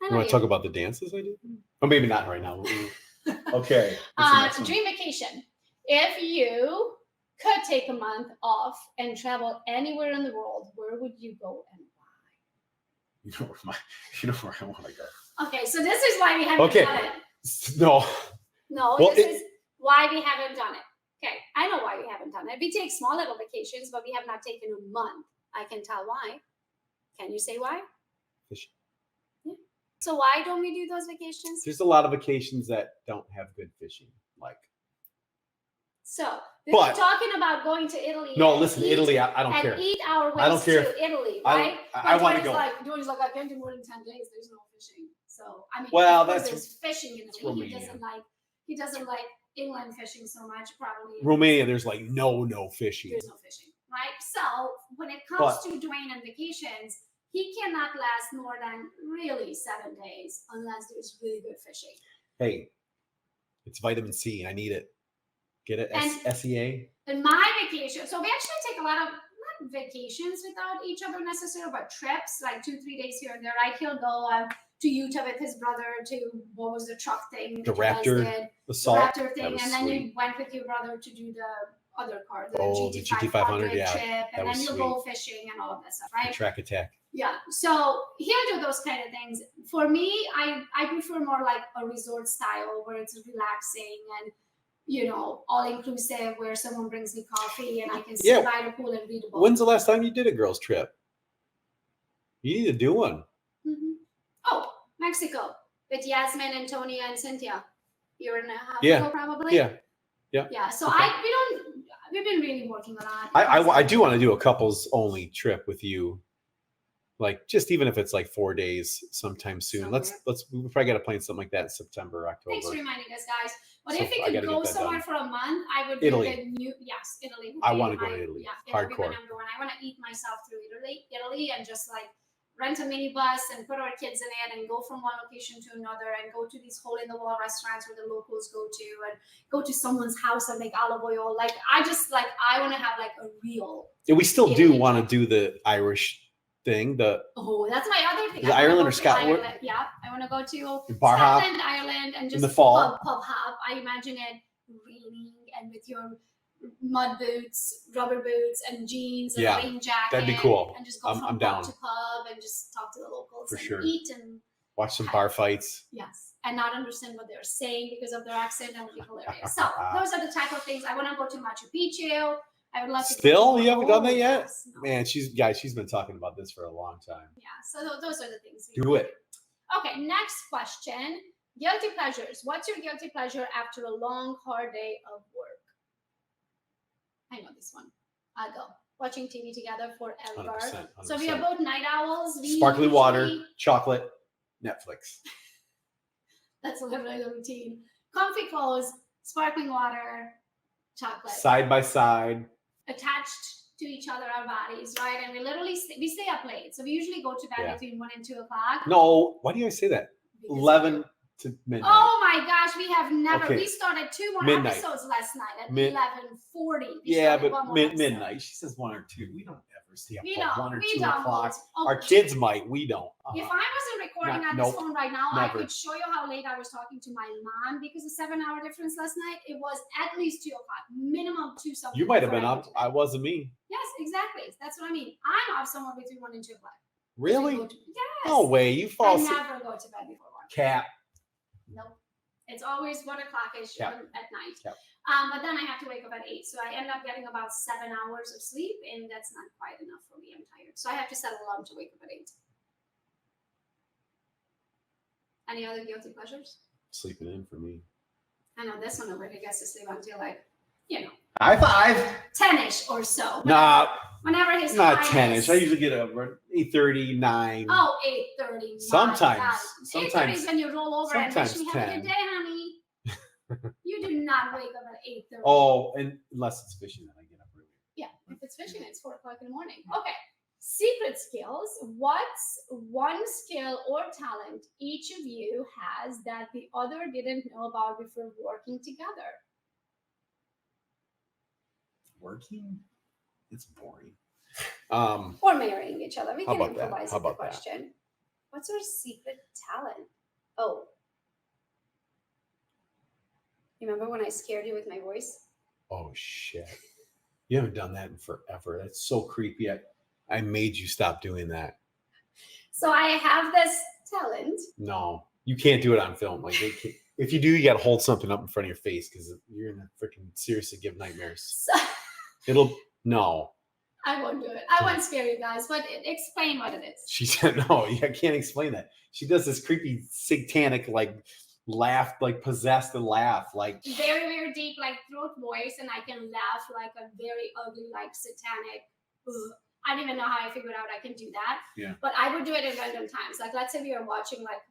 You want to talk about the dances I do? Or maybe not right now. Okay. Dream vacation. If you could take a month off and travel anywhere in the world, where would you go and why? You know where I want to go. Okay, so this is why we haven't done it. No, well, this is why we haven't done it. Okay, I know why we haven't done it. We take small little vacations, but we have not taken a month. I can tell why. Can you say why? Fishing. Yeah. So why don't we do those vacations? There's a lot of vacations that don't have good fishing, like. So we're talking about going to Italy. No, listen, Italy. I don't care. And eat our way I don't care. to Italy, right? I want to go. Duane's like, I can't do more than 10 days. There's no fishing. So I mean, well, there's fishing in Italy. He doesn't like inland fishing so much. Probably Romania. There's like no fishing. There's no fishing, right? So when it comes to Duane and vacations, he cannot last more than really 7 days unless there's really good fishing. Hey, it's vitamin C. I need it. Get it? SEA? In my vacation, so we actually take a lot of, not vacations without each other necessarily, but trips, like 2-3 days here and there, right? He'll go to Utah with his brother to, what was the truck thing? The Raptor, the Raptor thing, and then you went with your brother to do the other car, the GT500 trip, and then you'll go fishing and all of that stuff, right? The track attack. Yeah, so he'll do those kind of things. For me, I prefer more like a resort style where it's relaxing and, you know, all inclusive, where someone brings me coffee and I can sit by the pool and read a book. When's the last time you did a girls' trip? You need to do one. Mm-hmm. Oh, Mexico with Yasmin, Antonia, and Cynthia. Year and a half ago, probably. Yeah. So okay. we we've been really working a lot. I do want to do a couples only trip with you. Like just even if it's like 4 days sometime soon. Somewhere. We probably got to plan something like that in September, October. Thanks for reminding us, guys. But So if we I could gotta go get that somewhere done. for a month, I would Italy. do the new Italy. I want to go to Italy. Yeah, Italy would be Hardcore. my number one. I want to eat myself through Italy and just like rent a minibus and put our kids in it and go from one location to another and go to these hole in the wall restaurants where the locals go to and go to someone's house and make olive oil. Like I want to have like a real. Yeah, we still do Italy want to trip. do the Irish thing. That's my other thing. Is it I wanna Ireland go or to Scotland? Ireland. Yeah, I want to go to Bar hop Scotland, Ireland, and just in the fall. pub hop. I imagine it raining and with your mud boots, rubber boots, and jeans and Yeah, rain jacket. that'd be cool. And just go I'm from pub down. to pub and just talk to the locals For and sure. eat and Watch some bar fights. yes, and not understand what they're saying because of their accent. That would be hilarious. So those are the type of things I want to go to Machu Picchu. I would love to. Still, you haven't done that yet? Yes, no. Man, she's been talking about this for a long time. Yeah, so those are the things. Do it. Okay, next question. Guilty pleasures. What's your guilty pleasure after a long, hard day of work? I know this one. I'll go. Watching TV together forever. 100%. So we are both night owls. We Sparkling water, usually- chocolate, Netflix. That's literally the routine. Comfy clothes, sparkling water, chocolate. Side by side. Attached to each other, our bodies, right? And we literally stay up late. So we usually go to bed Yeah. between 1 and 2 o'clock. No, why do you say that? because 11 to midnight. Oh my gosh, we have never. Okay. We started 2 more Midnight. episodes last night at Mid- 11:40. Yeah, but midnight. She says 1 or 2. We don't ever stay up We till don't. 1 or We 2 don't. o'clock. Oh, Our kids might. We don't. If I wasn't recording on Nope. this phone right now, Never. I could show you how late I was talking to my mom because of 7-hour difference last night. It was at least 2 o'clock, minimum 2 something. You might have been before I up. went to bed. I wasn't me. Yes, exactly. That's what I mean. I'm up somewhere between 1 and 2 o'clock. Really? Yes. No way. You fall I asleep. never go to bed before 1. Cat. Nope. It's always 1 o'clock-ish Yep. at night. Yep. But then I have to wake up at 8. So I end up getting about 7 hours of sleep, and that's not quite enough for me. I'm tired. So I have to set an alarm to wake up at 8. Any other guilty pleasures? Sleeping in for me. I know this one over here gets to sleep until like, High five. 10-ish or so. Nah, Whenever his not highness- 10ish. I usually get up around 8:30, 9. Oh, 8:30. Sometimes. 8:30 is when you roll over and wish sometimes me have a 10. good day, honey. You do not wake up at 8:30. Oh, and unless it's fishing, then I get up early. Yeah, if it's fishing, it's 4 o'clock in the morning. Okay. Secret skills. What's one skill or talent each of you has that the other didn't know about before working together? Working? It's boring. Or marrying each other. We How can about that? improvise How with the about that? question. What's our secret talent? Oh. Remember when I scared you with my voice? Oh shit. You haven't done that in forever. That's so creepy. I made you stop doing that. So I have this talent. No, you can't do it on film. Like if you do, you got to hold something up in front of your face because you're gonna freaking seriously give nightmares. So No. I won't do it. I won't scare you guys, but explain what it is. She said no. I can't explain that. She does this creepy satanic like laugh, like possessed to laugh, like Very, very deep, like throat voice, and I can laugh like a very ugly, like satanic. Ugh. I don't even know how I figured out I can do that. Yeah. But I would do it at random times. Like let's say we are watching like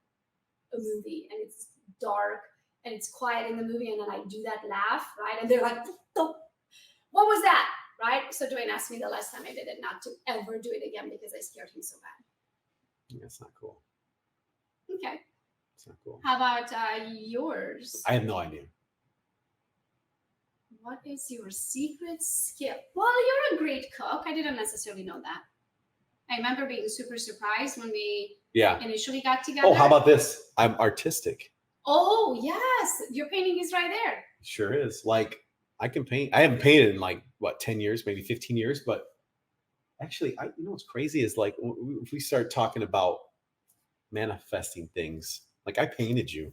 a movie and it's dark and it's quiet in the movie, and then I do that laugh, right? And they're like, "What was that?" Right? So Duane asked me the last time I did it not to ever do it again because I scared him so bad. that's not cool. Okay. It's not cool. How about yours? I have no idea. What is your secret skill? Well, you're a great cook. I didn't necessarily know that. I remember being super surprised when we Yeah. initially got together. Oh, how about this? I'm artistic. Oh, yes. Your painting is right there. Sure is. Like I can paint. I haven't painted in like 10 years, maybe 15 years. But actually, you know what's crazy is like if we start talking about manifesting things, like I painted you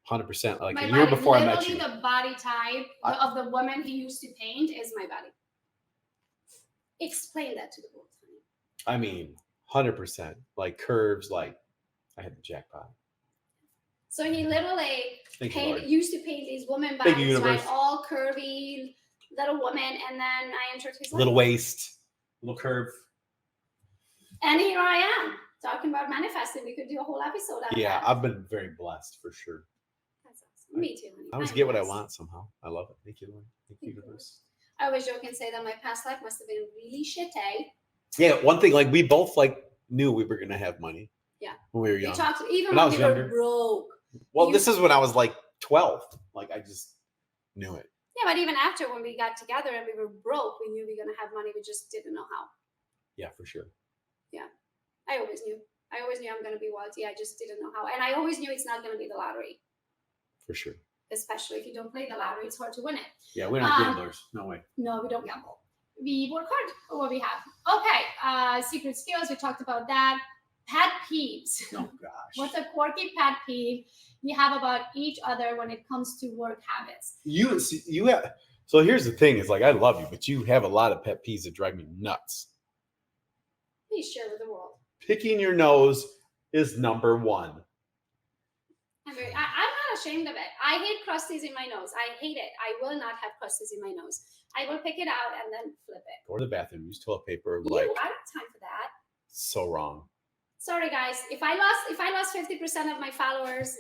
100%. Like My a year body, before I met literally you. the body type of the woman he used to paint is my body. Explain that to the world. I mean, 100%. Like curves. Like I had the jackpot. So he literally Thank you, Lord. used to paint these woman Thank you, bodies, right? universe. All curvy, little woman, and then I entered his life. Little waist, little curve. And here I am talking about manifesting. We could do a whole episode on Yeah, that. I've been very blessed for sure. That's awesome. Me too, honey. I always I'm get what I blessed. want somehow. I love it. Thank you, Lord. Thank you, universe. I always joke and say that my past life must have been really shitty. Yeah, one thing, like we both like knew we were gonna have money. Yeah. When we were We young. talked even When I when was we were younger. broke. Well, this is when I was like 12. Like I just knew it. Yeah, but even after when we got together and we were broke, we knew we were gonna have money. We just didn't know how. Yeah, for sure. I always knew. I always knew I'm gonna be wealthy. I just didn't know how. And I always knew it's not gonna be the lottery. For sure. Especially if you don't play the lottery, it's hard to win it. Yeah, we're not gamblers. No way. No, we don't gamble. We work hard for what we have. Okay, secret skills. We talked about that. Pet peeves. Oh gosh. What's a quirky pet peeve you have about each other when it comes to work habits? You have. So here's the thing: is like I love you, but you have a lot of pet peeves that drive me nuts. Please share with the world. Picking your nose is number one. I'm not ashamed of it. I hate crusties in my nose. I hate it. I will not have crusties in my nose. I will pick it out and then flip it. Go to the bathroom, use toilet paper. I Like don't have time for that. so wrong. Sorry, guys. If I lost 50% of my followers,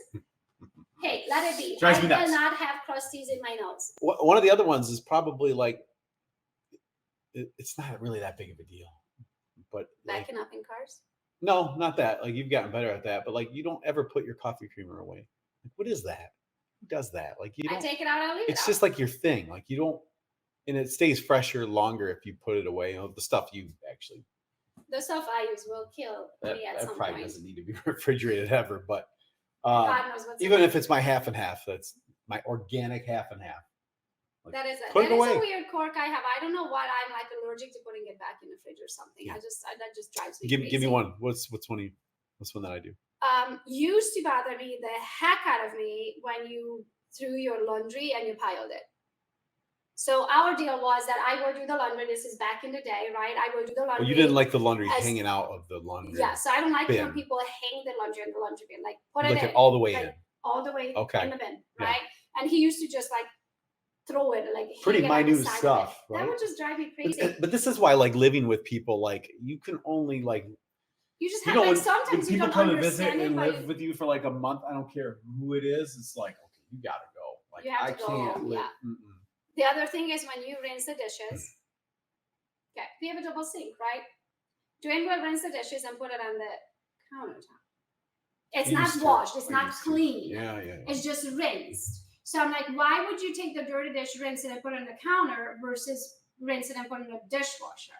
hey, let it be. Drives I me will nuts. not have crusties in my nose. One of the other ones is probably like it's not really that big of a deal, but like, Backing up in cars. no, not that. Like you've gotten better at that, but like you don't ever put your coffee creamer away. Like what is that? Who does that? Like you I don't. take it out, I leave it It's out. just like your thing. Like you don't, and it stays fresher longer if you put it away. You know, the stuff you actually The stuff I use will kill that, me at that some probably point. doesn't need to be refrigerated ever. But God knows what's even in if it's my half and half, that's my organic half and half. Like, That is put it a away. weird quirk I have. I don't know what I'm like allergic to putting it back in the fridge or something. Yeah. That just drives me Give crazy. me one. What's one of you? What's one that I do? Used to bother me the heck out of me when you threw your laundry and you piled it. So our deal was that I will do the laundry. This is back in the day, right? I will do the laundry. Well, you didn't like the laundry as- hanging out of the laundry. Yeah, so I don't like when bin. people hang the laundry in the laundry bin. Like put You it like in it all the way like, in. all the way Okay. in the bin, Yeah. right? And he used to just like throw it like Pretty hang it on the minute side of it. stuff, right? That would just drive me crazy. But this is why, like living with people, like you can only like You just you have know like when sometimes you people don't come to visit understand it, and but live with you for like a month, I don't care who it is. It's like okay, you gotta go. Like You have I to go can't. home, live. yeah. Mm-mm. the other thing is when you rinse the dishes. Okay, we have a double sink, right? Duane will rinse the dishes and put it on the countertop. It's I not used to. washed. It's I not used to. clean. Yeah. It's just rinsed. So I'm like, why would you take the dirty dish, rinse it, and put it on the counter versus rinse it and put it in a dishwasher?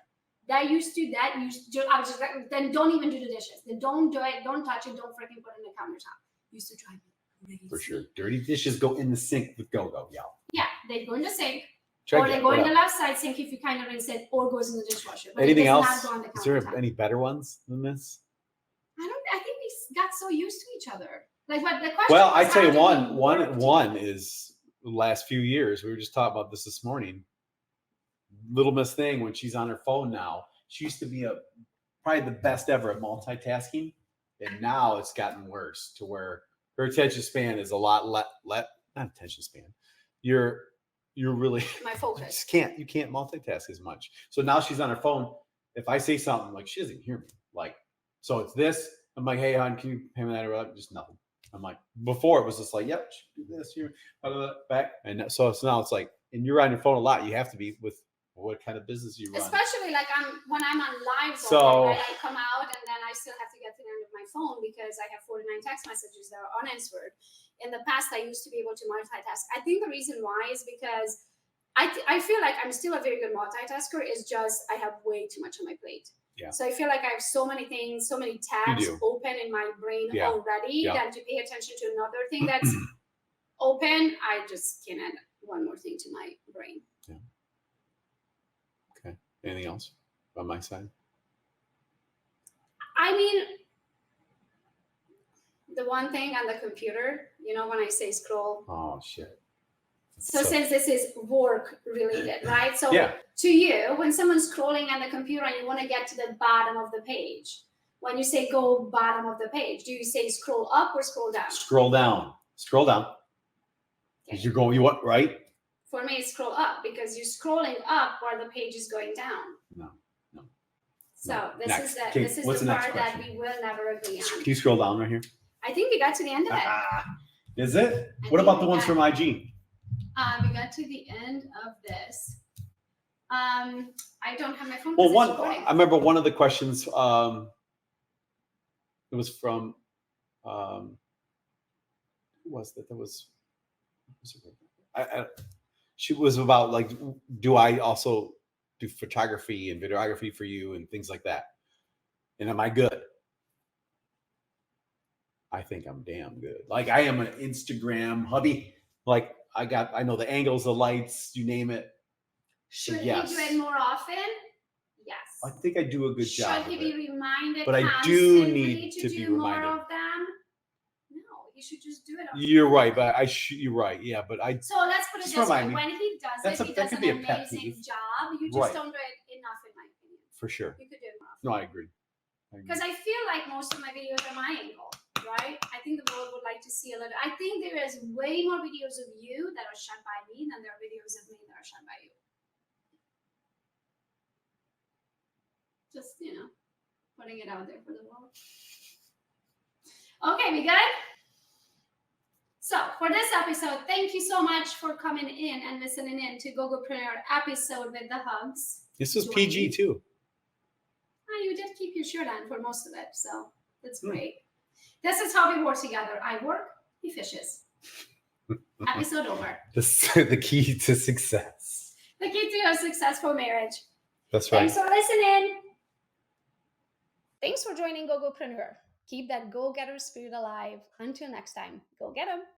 I was just like, then don't even do the dishes. Then don't do it. Don't touch it. Don't freaking put it in the countertop. Used to drive me crazy. For sure. Dirty dishes go in the sink with Gogo, y'all. Yeah, they go in the sink, Check or it. they go What in the up? left side sink if you kind of rinse it, or goes in the dishwasher. But Anything it does else? not go on the Is there countertop. any better ones than this? I think we got so used to each other. Like, but the question. Well, I was, tell how you do we work together? one is the last few years. We were just talking about this morning. Little Miss Thing, when she's on her phone now, she used to be probably the best ever at multitasking, and now it's gotten worse to where her attention span is a lot not attention span. You're really My you focus. just can't multitask as much. So now she's on her phone. If I say something, like she doesn't even hear me. Like, so it's this. I'm like, hey, hon, can you pay me that or whatever? Just nothing. I'm like, before it was just like, yep, do this here, back. And so now it's like, and you're on your phone a lot. You have to be with what kind of business you run. Especially like when I'm on live, So- right? I come out and then I still have to get to the end of my phone because I have 49 text messages that are unanswered. In the past, I used to be able to multitask. I think the reason why is because I feel like I'm still a very good multitasker. It's just I have way too much on my plate. Yeah. So I feel like I have so many things, so many tabs do. open in my brain Yeah. already Yeah. that to pay attention to another thing that's open, I just can't add one more thing to my brain. Okay. Anything else on my side? I mean, the one thing on the computer, when I say scroll. Oh shit. So since this is work related, right? So Yeah. to you, when someone's scrolling on the computer and you want to get to the bottom of the page, when you say go bottom of the page, do you say scroll up or scroll down? Scroll down. Scroll down. Because you're going, you want right? For me, scroll up because you're scrolling up while the page is going down. No. So this Next. is Okay, this is what's the the next part that question? we will never agree on. Can you scroll down right here? I think we got to the end of it. Is it? I What think about the we ones got- from IG? We got to the end of this. I don't have my phone. Well, 'cause one, it's recording. I remember one of the questions, it was from, who was that? That was, she was about like, do I also do photography and videography for you and things like that? And am I good? I think I'm damn good. Like I am an Instagram hubby. Like I know the angles, the lights, you name it. Should yes. he do it more often? Yes. I think I do a good job. Should he of be it. reminded But I do constantly need to be do more reminded. of them? No, you should just do it. You're right, but you're right. Yeah, but I So let's put it Just this way: remind me. when he does That's it, a- he that does could an be a pet amazing peeve. job. You just Right. don't do it enough, in my opinion. for sure. You could do it more often. No, I agree. Because I feel like most of my videos are my angle, right? I think the world would like to see a little. I think there is way more videos of you that are shot by me than there are videos of me that are shot by you. Just, putting it out there for the world. Okay, we good? So for this episode, thank you so much for coming in and listening in to Gogopreneur episode with the hugs. This was Duane. PG too. Oh, you did keep your shirt on for most of it, so that's great. This is how we work together. I work, he fishes. Episode over. The key to success. The key to a successful marriage. That's right. Thanks for listening. Thanks for joining Gogopreneur. Keep that go-getter spirit alive. Until next time, go get 'em.